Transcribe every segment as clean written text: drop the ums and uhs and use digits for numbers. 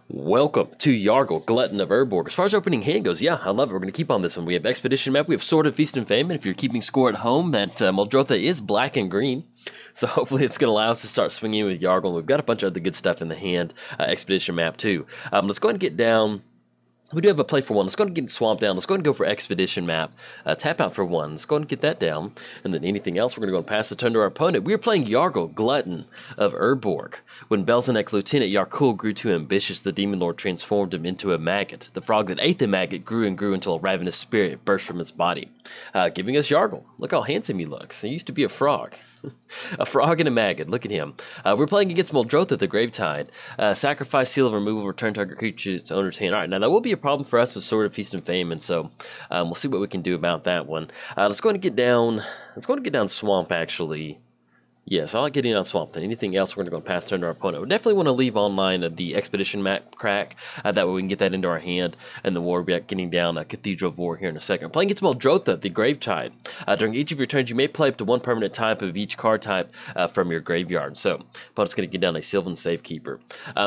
Welcome to Yargle, Glutton of Urborg. As far as opening hand goes, yeah, I love it. We're going to keep on this one. We have Expedition Map, we have Sword of Feast and Fame, and if you're keeping score at home, that Muldrotha is black and green. So hopefully it's going to allow us to start swinging with Yargle. We've got a bunch of other good stuff in the hand, Expedition Map too. Let's go ahead and get down. We do have a play for one. Let's go ahead and get Swamp down. Let's go ahead and go for Expedition Map. Tap out for one. Let's go ahead and get that down. And then anything else, we're going to go and pass the turn to our opponent. We are playing Yargle, Glutton of Urborg. When Belzenek Lieutenant Yargle grew too ambitious, the Demon Lord transformed him into a maggot. The frog that ate the maggot grew and grew until a ravenous spirit burst from its body, giving us Yargle. Look how handsome he looks. He used to be a frog. A frog and a maggot. Look at him. We're playing against Muldrotha, the Gravetide. Sacrifice, seal of removal, return target creature to its owner's hand. All right, now that will be a problem for us with Sword of Feast and Fame, and so we'll see what we can do about that one. Let's go ahead and get down. Let's go ahead and get down Swamp, actually. Yes, I like getting on Swamp. Then anything else, we're going to go and pass turn to our opponent. We definitely want to leave online the Expedition Map crack. That way we can get that into our hand. And the war, we'll be getting down Cathedral of War here in a second. Playing against Muldrotha, the Gravetide. During each of your turns, you may play up to one permanent type of each card type from your graveyard. So, opponent's going to get down a Sylvan Safekeeper.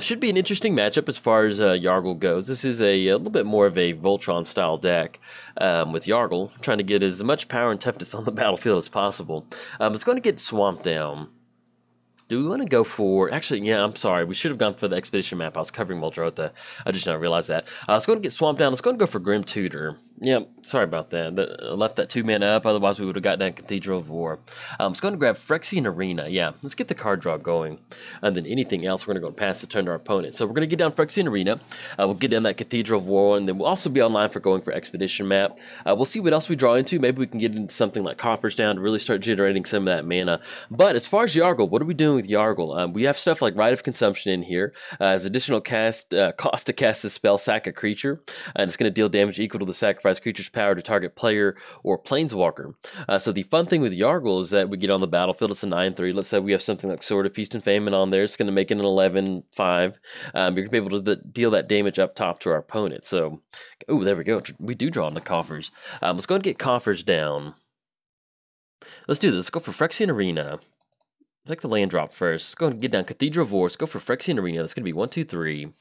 Should be an interesting matchup as far as Yargle goes. This is a little bit more of a Voltron-style deck with Yargle, trying to get as much power and toughness on the battlefield as possible. It's going to get Swamp down. Do we want to go for... Actually, yeah, I'm sorry. We should have gone for the Expedition Map. I was covering Muldrotha. I just didn't realize that. Let's go and get Swamp down. Let's go and go for Grim Tutor. Yeah, sorry about that. Left that 2-mana up. Otherwise, we would have got down Cathedral of War. Let's go and grab Phyrexian Arena. Yeah, let's get the card draw going. And then anything else, we're going to go and pass the turn to our opponent. So we're going to get down Phyrexian Arena. We'll get down that Cathedral of War. And then we'll also be online for going for Expedition Map. We'll see what else we draw into. Maybe we can get into something like Coffers Down to really start generating some of that mana. But as far as Yargle, what are we doing with Yargle? We have stuff like Rite of Consumption in here. As additional cost to cast a spell, sack a creature. And it's going to deal damage equal to the sacrifice creature's power to target player or planeswalker. So the fun thing with Yargle is that we get on the battlefield, it's a 9/3. Let's say we have something like Sword of Feast and Famine on there. It's going to make it an 11/5. You're going to be able to deal that damage up top to our opponent. So, oh, there we go. We do draw in the coffers. Let's go and get coffers down. Let's do this. Let's go for Phyrexian Arena. Like the land drop first. Let's go and get down Cathedral of War. Let's go for Phyrexian Arena. That's going to be 1, 2, 3.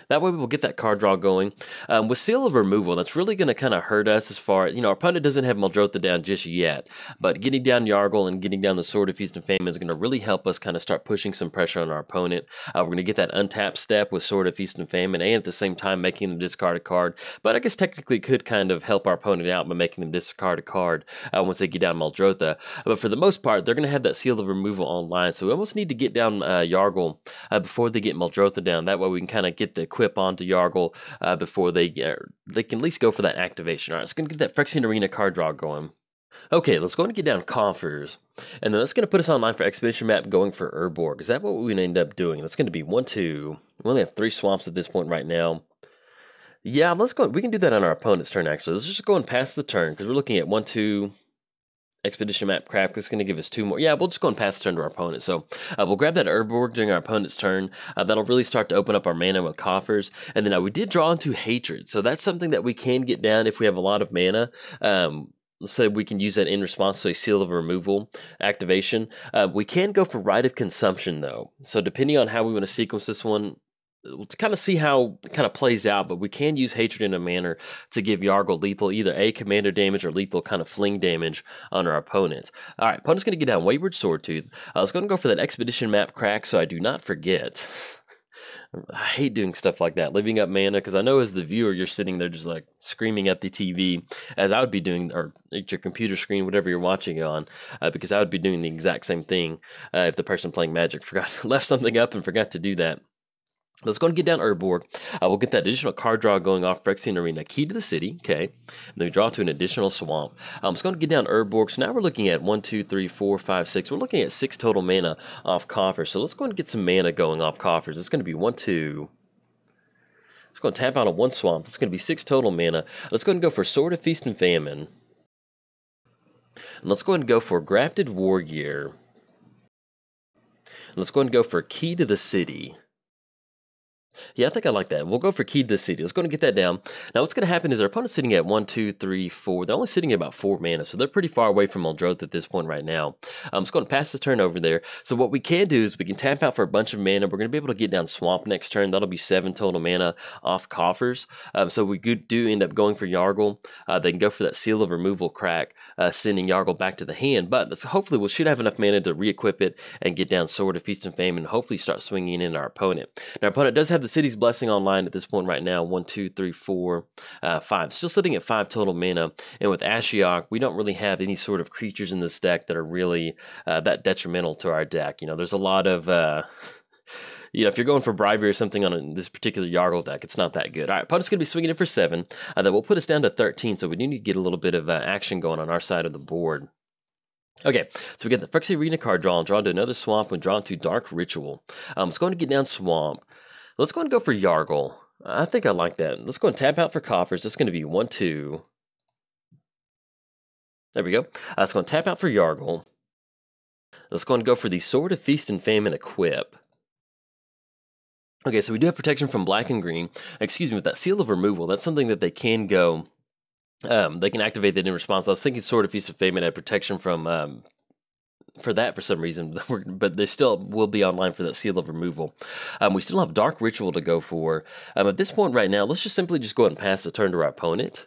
That way we'll get that card draw going. With Seal of Removal, that's really going to kind of hurt us as far as, our opponent doesn't have Muldrotha down just yet. But getting down Yargle and getting down the Sword of Feast and Fame is going to really help us kind of start pushing some pressure on our opponent. We're going to get that untapped step with Sword of Feast and Famine and at the same time making them discard a card. But I guess technically it could kind of help our opponent out by making them discard a card once they get down Muldrotha. But for the most part, they're going to have that Seal of Removal online. So we almost need to get down Yargle before they get Muldrotha down. That way we can kind of get the equip onto Yargle before they can at least go for that activation. All right, let's go get that Phyrexian Arena card draw going. Okay, let's go and get down Coffers. And then that's going to put us online for Expedition Map going for Urborg. Is that what we're going to end up doing? That's going to be 1, 2. We only have 3 swamps at this point right now. Yeah, let's go. We can do that on our opponent's turn, actually. Let's just go and pass the turn because we're looking at 1, 2... Expedition Map craft. That's going to give us 2 more. Yeah, we'll just go and pass the turn to our opponent. So we'll grab that Urborg during our opponent's turn. That'll really start to open up our mana with coffers. And then we did draw into Hatred. So that's something that we can get down if we have a lot of mana. Let's say we can use that in response to a Seal of Removal activation. We can go for Rite of Consumption, though. So depending on how we want to sequence this one, we'll kind of see how it kind of plays out, but we can use Hatred in a manner to give Yargle lethal, either a commander damage or lethal kind of fling damage on our opponent. All right, opponent's going to get down Wayward Swordtooth. I was going to go for that Expedition Map crack so I do not forget. I hate doing stuff like that, leaving up mana, because I know as the viewer, you're sitting there just like screaming at the TV, as I would be doing, or at your computer screen, whatever you're watching it on, because I would be doing the exact same thing if the person playing Magic left something up and forgot to do that. Let's go and get down Urborg. We'll get that additional card draw going off Phyrexian Arena. Key to the City, okay. And then we draw to an additional swamp. Let's go and get down Urborg. So now we're looking at 1, 2, 3, 4, 5, 6. We're looking at 6 total mana off coffers. So let's go and get some mana going off coffers. It's going to be 1, 2. Let's go and tap out on 1 swamp. It's going to be 6 total mana. Let's go and go for Sword of Feast and Famine. And let's go and go for Grafted War Gear. And let's go and go for Key to the City. Yeah, I think I like that. We'll go for Key to the City. Let's go and get that down. Now, what's going to happen is our opponent's sitting at 1, 2, 3, 4. They're only sitting at about 4 mana, so they're pretty far away from Muldrotha at this point right now. I'm just going to pass the turn over there. So what we can do is we can tap out for a bunch of mana. We're going to be able to get down Swamp next turn. That'll be 7 total mana off coffers. So we do end up going for Yargle. They can go for that Seal of Removal crack, sending Yargle back to the hand. But hopefully we should have enough mana to re-equip it and get down Sword of Feast and Fame and hopefully start swinging in our opponent. Now, our opponent does have the City's Blessing online at this point right now. 1, 2, 3, 4, 5. Still sitting at 5 total mana. And with Ashiok, we don't really have any sort of creatures in this deck that are really that detrimental to our deck. You know, there's a lot of if you're going for Bribery or something on this particular Yargle deck, it's not that good. All right, opponent's going to be swinging in for 7. That will put us down to 13, so we need to get a little bit of action going on our side of the board. Okay, so we get the Phyrexian Arena card drawn to another Swamp when drawn to Dark Ritual. Let's go and get down Swamp. Let's go and go for Yargle. I think I like that. Let's go and tap out for coffers. That's going to be 1, 2. There we go. Let's go and tap out for Yargle. Let's go and go for the Sword of Feast and Fame and equip. Okay, so we do have protection from black and green. Excuse me, with that Seal of Removal, that's something that they can go. They can activate that in response. I was thinking Sword of Feast and Fame and had protection from for that for some reason, but they still will be online for that Seal of Removal. We still have Dark Ritual to go for. At this point right now, let's just simply go ahead and pass the turn to our opponent.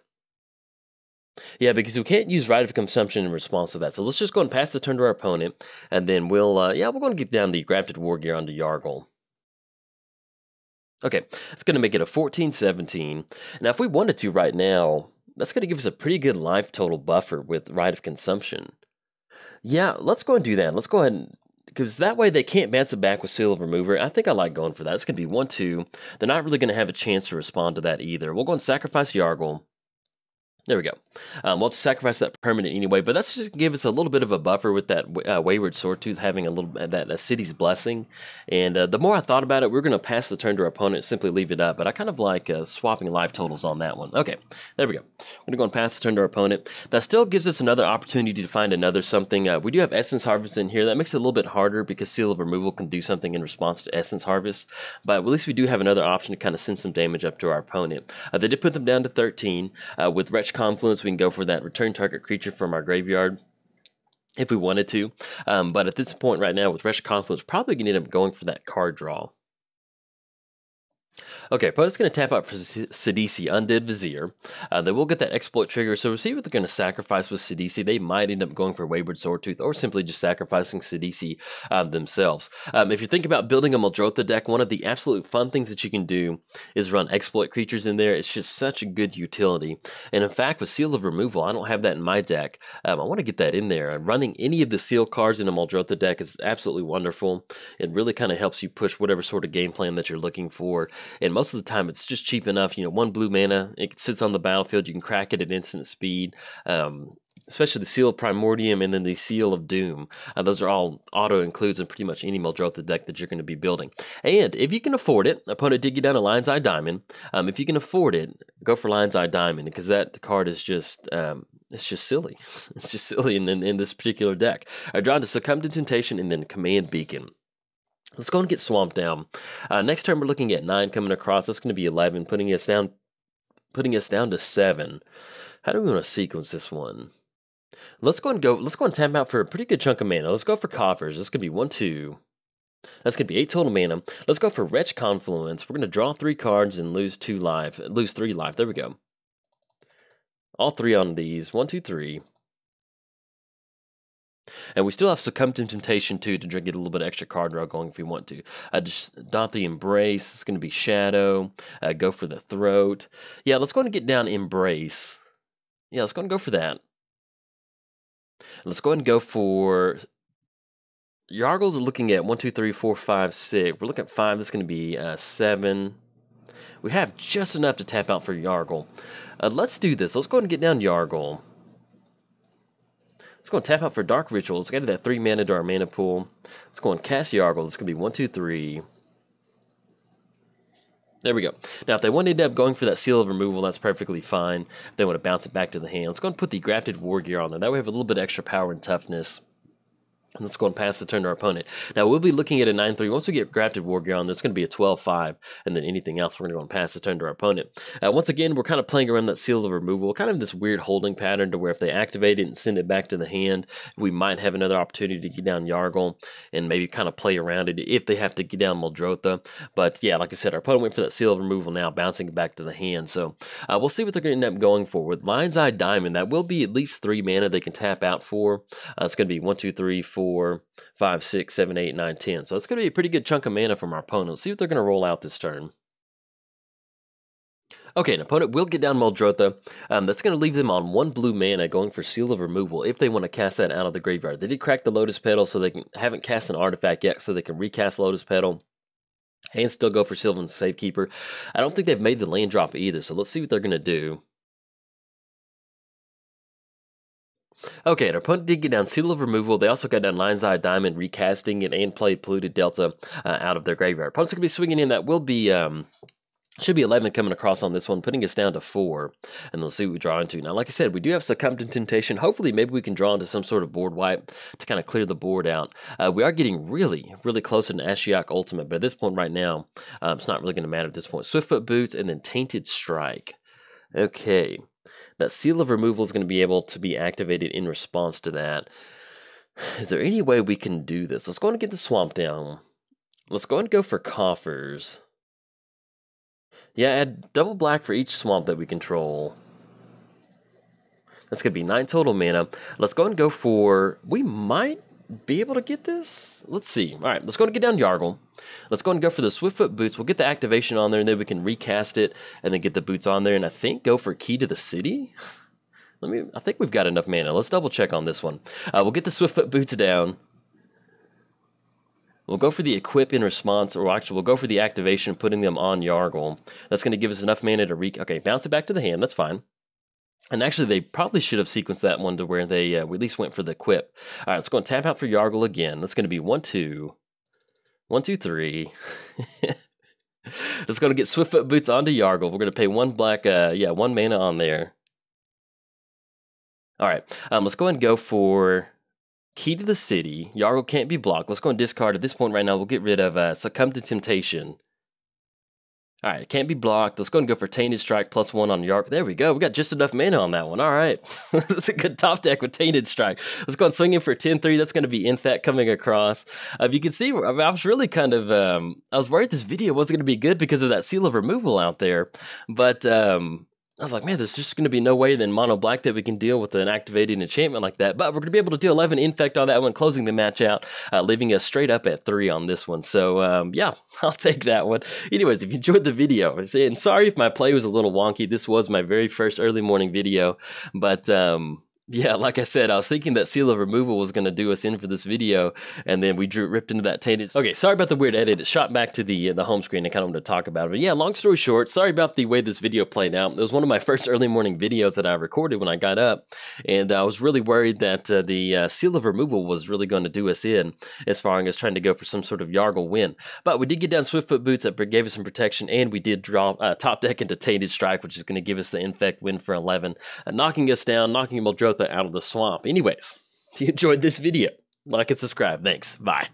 Yeah, because we can't use Rite of Consumption in response to that. So let's just go and pass the turn to our opponent, and then we're going to get down the Gravetide War Gear onto Yargle. Okay, it's going to make it a 14-17. Now, if we wanted to right now, that's going to give us a pretty good life total buffer with Rite of Consumption. Yeah, let's go and do that. Let's go ahead and, because that way they can't bounce it back with Seal of Remover. I think I like going for that. It's going to be 1, 2. They're not really going to have a chance to respond to that either. We'll go and sacrifice Yargle. There we go. We'll have to sacrifice that permanent anyway, but that's just give us a little bit of a buffer with that Wayward Swordtooth having a little that City's Blessing. And the more I thought about it, we're going to pass the turn to our opponent, simply leave it up. But I kind of like swapping life totals on that one. Okay, there we go. We're going to go and pass the turn to our opponent. That still gives us another opportunity to find another something. We do have Essence Harvest in here. That makes it a little bit harder because Seal of Removal can do something in response to Essence Harvest. But at least we do have another option to kind of send some damage up to our opponent. They did put them down to 13. With Wretch Confluence, we can go for that return target creature from our graveyard if we wanted to. But at this point right now with Wretch Confluence, probably going to end up going for that card draw. Okay, opponent's going to tap out for Sidisi, Undead Vizier. They will get that exploit trigger, so we'll see what they're going to sacrifice with Sidisi. They might end up going for Wayward Swordtooth or simply just sacrificing Sidisi themselves. If you think about building a Muldrotha deck, one of the absolute fun things that you can do is run exploit creatures in there. It's just such a good utility. And in fact, with Seal of Removal, I don't have that in my deck. I want to get that in there. Running any of the Seal cards in a Muldrotha deck is absolutely wonderful. It really kind of helps you push whatever sort of game plan that you're looking for. And most of the time, it's just cheap enough. 1 blue mana, it sits on the battlefield. You can crack it at instant speed. Especially the Seal of Primordium and then the Seal of Doom. Those are all auto-includes in pretty much any Muldrotha deck that you're going to be building. And if you can afford it, opponent did get down a Lion's Eye Diamond. If you can afford it, go for Lion's Eye Diamond because that card is just... it's just silly. It's just silly in this particular deck. Drawn to Succumb to Temptation and then Command Beacon. Let's go and get Swamped down. Next turn we're looking at 9 coming across. That's going to be 11, putting us down to 7. How do we want to sequence this one? Let's go and tap out for a pretty good chunk of mana. Let's go for Coffers. This could be 1, 2. That's going to be 8 total mana. Let's go for Wretch Confluence. We're going to draw 3 cards and lose 3 life. There we go. All 3 on these. 1, 2, 3. And we still have Succumb to Temptation too to get a little bit of extra card draw going if we want to. Just dot the Embrace. It's going to be Shadow. Go for the Throat. Yeah, let's go and get down Embrace. Yeah, let's go and go for that. Let's go ahead and go for... Yargles are looking at 1, 2, 3, 4, 5, 6. We're looking at 5. That's going to be 7. We have just enough to tap out for Yargle. Let's do this. Let's go ahead and get down Yargle. Let's go and tap out for Dark Ritual. Let's get to that 3 mana to our mana pool. Let's go and cast Yargle. This could be 1, 2, 3. There we go. Now, if they want to end up going for that Seal of Removal, that's perfectly fine. If they want to bounce it back to the hand, let's go and put the Grafted War Gear on there. That way we have a little bit extra power and toughness. Let's go and pass the turn to our opponent. Now, we'll be looking at a 9-3. Once we get Grafted War Gear on, there's going to be a 12-5, and then anything else, we're going to go and pass the turn to our opponent. Once again, we're kind of playing around that Seal of Removal, kind of this weird holding pattern to where if they activate it and send it back to the hand, we might have another opportunity to get down Yargle and maybe kind of play around it if they have to get down Muldrotha. But yeah, like I said, our opponent went for that Seal of Removal now, bouncing it back to the hand. So we'll see what they're going to end up going for. With Lion's Eye Diamond, that will be at least 3 mana they can tap out for. It's going to be 1, 2, 3, 4, 5, 6, 7, 8, 9, 10. So it's going to be a pretty good chunk of mana from our opponent. Let's see what they're going to roll out this turn. Okay, an opponent will get down Muldrotha. That's going to leave them on 1 blue mana going for Seal of Removal if they want to cast that out of the graveyard. They did crack the Lotus Petal, so they haven't cast an artifact yet, so they can recast Lotus Petal and still go for Sylvan's Safekeeper. I don't think they've made the land drop either, so let's see what they're going to do. Okay, our opponent did get down Seal of Removal. They also got down Lion's Eye Diamond, recasting it, and played Polluted Delta out of their graveyard. Opponent's going to be swinging in. That will be, should be 11 coming across on this one, putting us down to 4. And let's see what we draw into. Now, like I said, we do have Succumb to Temptation. Hopefully, maybe we can draw into some sort of board wipe to kind of clear the board out. We are getting really, really close to an Ashiok Ultimate, but at this point right now, it's not really going to matter at this point. Swiftfoot Boots and then Tainted Strike. Okay. That Seal of Removal is going to be able to be activated in response to that. Is there any way we can do this? Let's go and get the Swamp down. Let's go and go for Coffers. Yeah, add double black for each swamp that we control. That's going to be 9 total mana. Let's go and go for... We might be able to get this? Let's see. All right, let's go and get down Yargle. Let's go and go for the Swiftfoot Boots. We'll get the activation on there, and then we can recast it, and then get the boots on there, and I think go for Key to the City? I think we've got enough mana. Let's double check on this one. We'll get the Swiftfoot Boots down. We'll go for the Equip in response, or actually we'll go for the activation, putting them on Yargle. That's going to give us enough mana to okay, bounce it back to the hand. That's fine. And actually, they probably should have sequenced that one to where they at least went for the Equip. All right, let's go and tap out for Yargle again. That's going to be 1, 2, 1, 2, 3. Let's go to get Swiftfoot Boots onto Yargle. We're going to pay 1 black, 1 mana on there. All right, let's go and go for Key to the City. Yargle can't be blocked. Let's go and discard. At this point right now, we'll get rid of Succumb to Temptation. All right, can't be blocked. Let's go and go for Tainted Strike +1 on Yargle. There we go. We got just enough mana on that one. All right. That's a good top deck with Tainted Strike. Let's go and swing in for 10-3. That's going to be Infect coming across. You can see, I was really kind of, I was worried this video wasn't going to be good because of that Seal of Removal out there. But, I was like, man, there's just going to be no way in mono black that we can deal with an activated enchantment like that. But we're going to be able to deal 11 Infect on that one, closing the match out, leaving us straight up at 3 on this one. So, yeah, I'll take that one. Anyways, if you enjoyed the video, and sorry if my play was a little wonky. This was my very first early morning video. But, yeah, like I said, I was thinking that Seal of Removal was going to do us in for this video, and then we ripped into that Tainted. Okay, sorry about the weird edit. It shot back to the home screen. I kind of wanted to talk about it. But yeah, long story short, sorry about the way this video played out. It was one of my first early morning videos that I recorded when I got up, and I was really worried that the Seal of Removal was really going to do us in as far as trying to go for some sort of Yargle win. But we did get down Swiftfoot Boots that gave us some protection, and we did draw top deck into Tainted Strike, which is going to give us the Infect win for 11, knocking us down, knocking Muldrotha out of the swamp. Anyways, if you enjoyed this video, like and subscribe. Thanks. Bye.